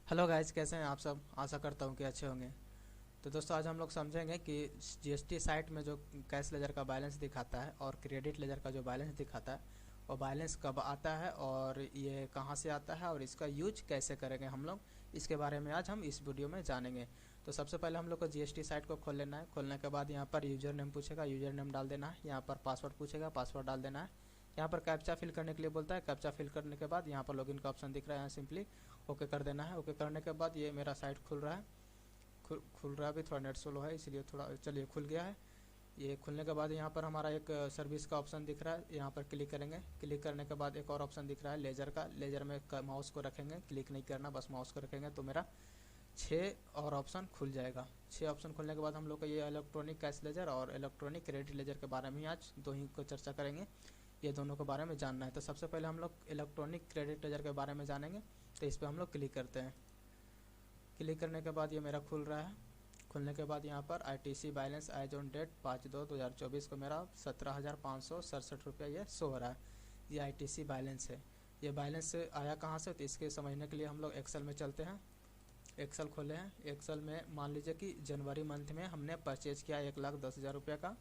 Hello guys, कैसे हैं आप सब। आशा करता हूँ कि अच्छे होंगे। तो दोस्तों, आज हम लोग समझेंगे कि जीएसटी साइट में जो कैश लेजर का बैलेंस दिखाता है और क्रेडिट लेजर का जो बैलेंस दिखाता है, वो बैलेंस कब आता है और ये कहाँ से आता है और इसका यूज कैसे करेंगे हम लोग, इसके बारे में आज हम इस वीडियो में जानेंगे। तो सबसे पहले हम लोग को जीएसटी साइट को खोल लेना है। खोलने के बाद यहाँ पर यूजर नेम पूछेगा, यूजर नेम डाल देना है। यहाँ पर पासवर्ड पूछेगा, पासवर्ड डाल देना है। यहाँ पर कैप्चा फिल करने के लिए बोलता है, कैप्चा फिल करने के बाद यहाँ पर लॉगिन का ऑप्शन दिख रहा है, यहाँ सिंपली ओके कर देना है। ओके करने के बाद ये मेरा साइट खुल रहा है। खुल रहा है, अभी थोड़ा नेट स्लो है इसलिए थोड़ा, चलिए खुल गया है। ये खुलने के बाद यहाँ पर हमारा एक सर्विस का ऑप्शन दिख रहा है, यहाँ पर क्लिक करेंगे। क्लिक करने के बाद एक और ऑप्शन दिख रहा है लेजर का। लेजर में माउस को रखेंगे, क्लिक नहीं करना, बस माउस को रखेंगे तो मेरा 6 और ऑप्शन खुल जाएगा। 6 ऑप्शन खुलने के बाद हम लोग का ये इलेक्ट्रॉनिक कैश लेजर और इलेक्ट्रॉनिक क्रेडिट लेजर के बारे में ही आज दो ही को चर्चा करेंगे। ये दोनों के बारे में जानना है। तो सबसे पहले हम लोग इलेक्ट्रॉनिक क्रेडिट लेजर के बारे में जानेंगे। तो इस पर हम लोग क्लिक करते हैं। क्लिक करने के बाद ये मेरा खुल रहा है। खुलने के बाद यहाँ पर ITC balance as on date 5/2/2024 को मेरा 17,567 रुपया ये शो हो रहा है। ये आईटीसी बैलेंस है। ये बैलेंस आया कहाँ से, तो इसके समझने के लिए हम लोग एक्सेल में चलते हैं। एक्सेल खोले हैं। एक्सेल में मान लीजिए कि जनवरी मंथ में हमने परचेज किया 1,10,000 रुपये का,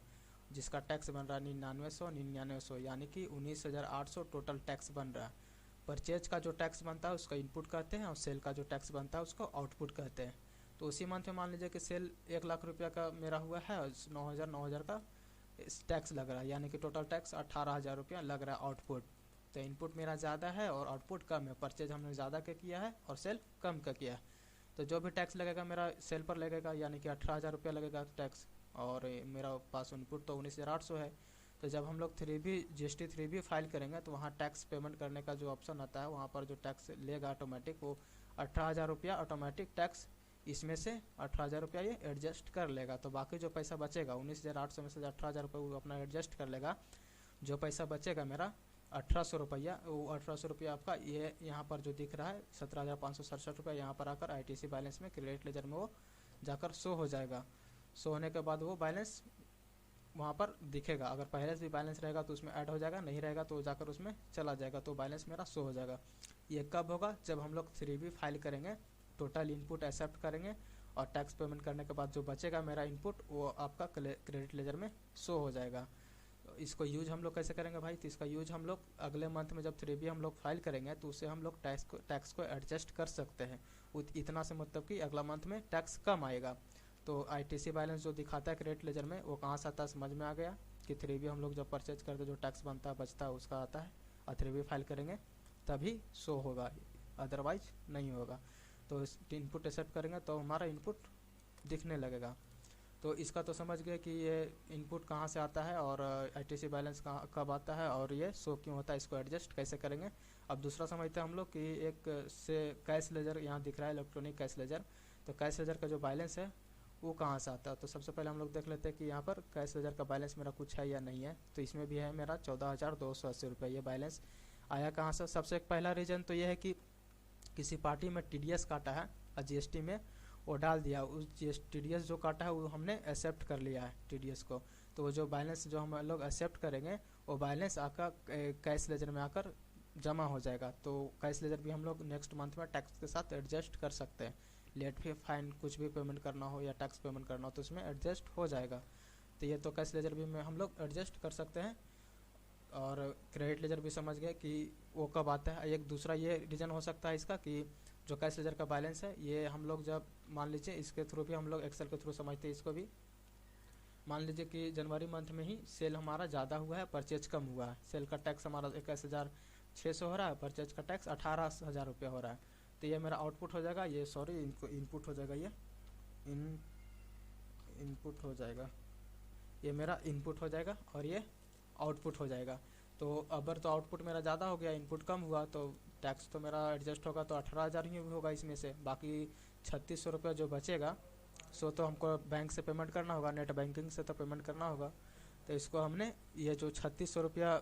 जिसका टैक्स बन रहा है 9900, यानी कि 19,800 टोटल टैक्स बन रहा है। परचेज का जो टैक्स बनता है उसका इनपुट कहते हैं और सेल का जो टैक्स बनता है उसको आउटपुट कहते हैं। तो उसी मंथ में मान लीजिए कि सेल 1,00,000 रुपया का मेरा हुआ है और 9,000 का टैक्स लग रहा है, यानी कि टोटल टैक्स 18,000 रुपया लग रहा है आउटपुट। तो इनपुट मेरा ज़्यादा है और आउटपुट कम है। परचेज हमने ज़्यादा का किया है और सेल कम का किया है। तो जो भी टैक्स लगेगा मेरा सेल पर लगेगा, यानी कि 18,000 रुपया लगेगा टैक्स, और मेरा पास इनपुट तो 19,800 है। तो जब हम लोग जीएसटी 3B फाइल करेंगे तो वहाँ टैक्स पेमेंट करने का जो ऑप्शन आता है, वहाँ पर जो टैक्स लेगा ऑटोमेटिक वो 18,000 रुपया ऑटोमेटिक टैक्स, इसमें से 18,000 रुपया ये एडजस्ट कर लेगा। तो बाकी जो पैसा बचेगा 19,800 में से 18,000 रुपये वो अपना एडजस्ट कर लेगा। जो पैसा बचेगा मेरा 1,800 रुपया, वो 1,800 रुपया आपका ये यहाँ पर जो दिख रहा है 17,567 रुपया, यहाँ पर आकर आईटीसी बैलेंस में क्रेडिट लेजर में वो जाकर शो हो जाएगा। शो होने के बाद वो बैलेंस वहाँ पर दिखेगा। अगर पहले से भी बैलेंस रहेगा तो उसमें ऐड हो जाएगा, नहीं रहेगा तो जाकर उसमें चला जाएगा, तो बैलेंस मेरा शो हो जाएगा। ये कब होगा, जब हम लोग 3B फाइल करेंगे, टोटल इनपुट एक्सेप्ट करेंगे और टैक्स पेमेंट करने के बाद जो बचेगा मेरा इनपुट वो आपका क्रेडिट लेजर में शो हो जाएगा। इसको यूज हम लोग कैसे करेंगे भाई, तो इसका यूज हम लोग अगले मंथ में जब 3B हम लोग फाइल करेंगे तो उससे हम लोग टैक्स को एडजस्ट कर सकते हैं। इतना से मतलब कि अगला मंथ में टैक्स कम आएगा। तो आईटीसी बैलेंस जो दिखाता है क्रेडिट लेजर में वो कहाँ से आता है, समझ में आ गया कि 3B हम लोग जब परचेज करते जो टैक्स बनता है बचता है उसका आता है, और 3B फाइल करेंगे तभी शो होगा, अदरवाइज नहीं होगा। तो इनपुट एक्सेप्ट करेंगे तो हमारा इनपुट दिखने लगेगा। तो इसका तो समझ गए कि ये इनपुट कहाँ से आता है और आईटीसी बैलेंस कहाँ कब आता है और ये शो क्यों होता है, इसको एडजस्ट कैसे करेंगे। अब दूसरा समझते हैं हम लोग कि एक से कैश लेजर यहाँ दिख रहा है, इलेक्ट्रॉनिक कैश लेजर। तो कैश लेजर का जो बैलेंस है वो कहाँ से आता है। तो सबसे पहले हम लोग देख लेते हैं कि यहाँ पर कैश लेजर का बैलेंस मेरा कुछ है या नहीं है। तो इसमें भी है मेरा 14,280 रुपये। ये बैलेंस आया कहाँ से। सबसे पहला रीज़न तो ये है कि किसी पार्टी में टीडीएस काटा है और जीएसटी में वो डाल दिया, उस टीडीएस जो काटा है वो हमने एक्सेप्ट कर लिया है टीडीएस को। तो वो जो बैलेंस जो हम लोग एक्सेप्ट करेंगे वो बैलेंस आकर कैश लेजर में आकर जमा हो जाएगा। तो कैश लेजर भी हम लोग नेक्स्ट मंथ में टैक्स के साथ एडजस्ट कर सकते हैं। लेट फी फाइन कुछ भी पेमेंट करना हो या टैक्स पेमेंट करना हो तो उसमें एडजस्ट हो जाएगा। तो ये तो कैश लेजर भी में हम लोग एडजस्ट कर सकते हैं। और क्रेडिट लेजर भी समझ गए कि वो कब आता है। एक दूसरा ये रीज़न हो सकता है इसका कि जो कैश लेजर का बैलेंस है ये हम लोग जब मान लीजिए इसके थ्रू भी हम लोग एक्सेल के थ्रू समझते हैं इसको भी। मान लीजिए कि जनवरी मंथ में ही सेल हमारा ज़्यादा हुआ है, परचेज कम हुआ है। सेल का टैक्स हमारा 21,600 हो रहा है, परचेज का टैक्स 18,000 रुपया हो रहा है। तो ये मेरा आउटपुट हो जाएगा, ये सॉरी इनको इनपुट हो जाएगा, ये इनपुट हो जाएगा, ये मेरा इनपुट हो जाएगा और ये आउटपुट हो जाएगा। तो अगर तो आउटपुट मेरा ज़्यादा हो गया, इनपुट कम हुआ, तो टैक्स तो मेरा एडजस्ट होगा तो 18,000 ही होगा इसमें से। बाकी 3,600 रुपया जो बचेगा सो तो हमको बैंक से पेमेंट करना होगा, नेट बैंकिंग से तो पेमेंट करना होगा। तो इसको हमने ये जो 3,600 रुपया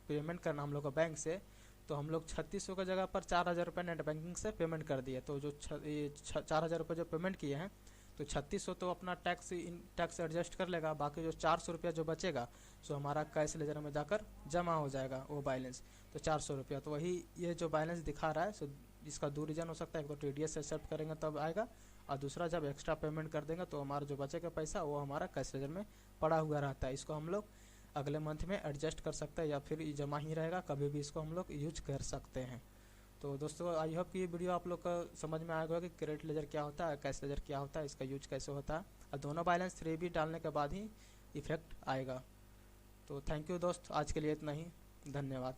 पेमेंट करना हम लोग को बैंक से, तो हम लोग 3,600 की जगह पर 4,000 रुपये नेट बैंकिंग से पेमेंट कर दिए। तो जो 4,000 रुपये जो पेमेंट किए हैं तो 3,600 तो अपना टैक्स एडजस्ट कर लेगा। बाकी जो 400 रुपया जो बचेगा सो हमारा कैश लेजर में जाकर जमा हो जाएगा वो बैलेंस, तो 400 रुपया। तो वही ये जो बैलेंस दिखा रहा है सो इसका दो रीज़न हो सकता है, एक तो TDS एक्सेप्ट करेंगे तब आएगा, और दूसरा जब एक्स्ट्रा पेमेंट कर देंगे तो हमारा जो बचेगा पैसा वो हमारा कैश लेजर में पड़ा हुआ रहता है। इसको हम लोग अगले मंथ में एडजस्ट कर सकते हैं या फिर जमा ही रहेगा, कभी भी इसको हम लोग यूज कर सकते हैं। तो दोस्तों आई होप कि ये वीडियो आप लोग का समझ में आएगा कि क्रेडिट लेजर क्या होता है, कैश लेजर क्या होता है, इसका यूज कैसे होता है, और दोनों बैलेंस 3 भी डालने के बाद ही इफेक्ट आएगा। तो थैंक यू दोस्त, आज के लिए इतना ही, धन्यवाद।